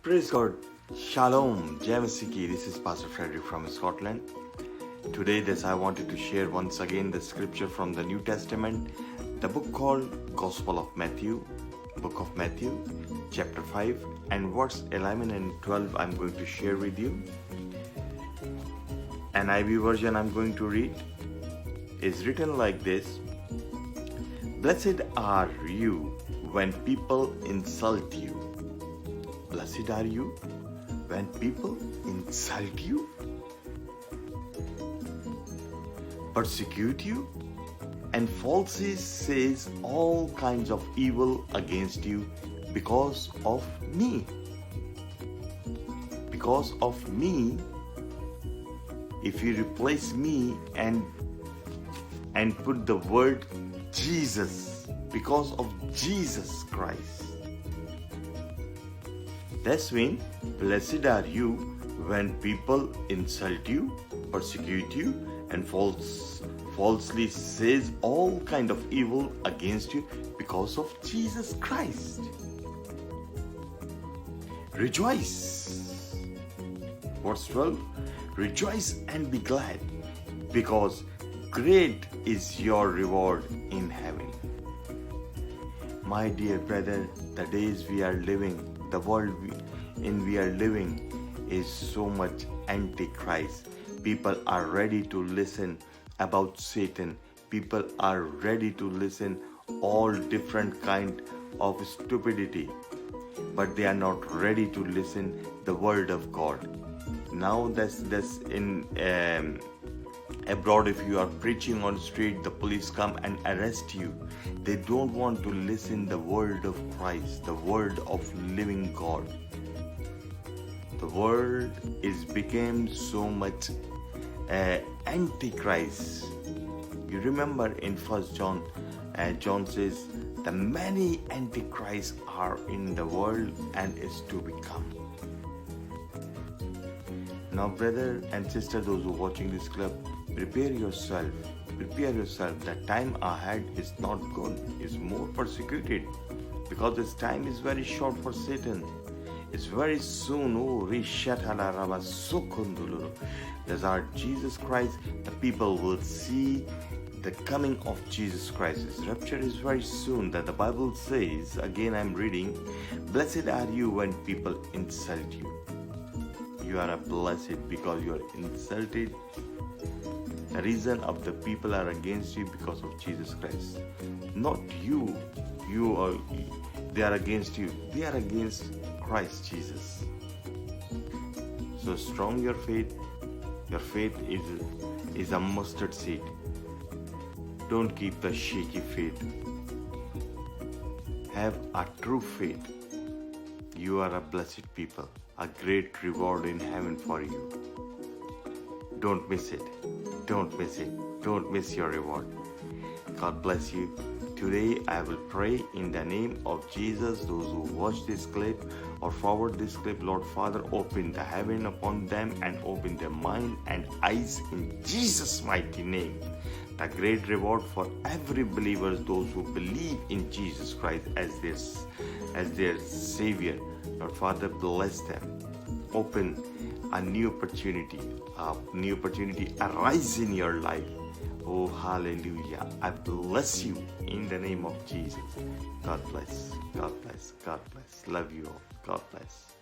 Praise God. Shalom. Jamasiki. This is Pastor Frederick from Scotland. Today, I wanted to share once again the scripture from the New Testament, the book called Gospel of Matthew, Book of Matthew, chapter 5, and verse 11 and 12 I'm going to share with you. An IV version I'm going to read is written like this: Blessed are you when people insult you. Blessed are you when people insult you, persecute you, and falsely says all kinds of evil against you because of me. Because of me, if you replace me and put the word Jesus, because of Jesus Christ, that's when blessed are you when people insult you, persecute you, and falsely says all kind of evil against you because of Jesus Christ. Rejoice. Verse 12, rejoice and be glad, because great is your reward in heaven. My dear brother, the days we are living, the world we are living is so much antichrist. People are ready to listen about Satan. People are ready to listen all different kind of stupidity, but they are not ready to listen the word of God. Now that's in abroad, if you are preaching on the street, the police come and arrest you. They don't want to listen the word of Christ, the word of living God. The world is became so much antichrist. You remember in 1 John, John says, the many antichrists are in the world and is to become. Now, brother and sister, those who are watching this clip, prepare yourself. The time ahead is not good, it's more persecuted, because this time is very short for Satan. It's very soon. There's our Jesus Christ. The people will see the coming of Jesus Christ. His rapture is very soon. That the Bible says, again I'm reading, blessed are you when people insult you. You are a blessed because you are insulted. The reason of the people are against you because of Jesus Christ. Not you. They are against you. They are against Christ Jesus. So strong your faith. Your faith is a mustard seed. Don't keep the shaky faith. Have a true faith. You are a blessed people. A great reward in heaven for you. Don't miss it. Don't miss it. Don't miss your reward. God bless you. Today I will pray in the name of Jesus. Those who watch this clip or forward this clip, Lord Father, open the heaven upon them and open their mind and eyes in Jesus' mighty name. The great reward for every believer, those who believe in Jesus Christ as their Savior. Lord Father, bless them. Open a new opportunity arise in your life. Oh, hallelujah. I bless you in the name of Jesus. God bless. God bless. God bless. Love you all. God bless.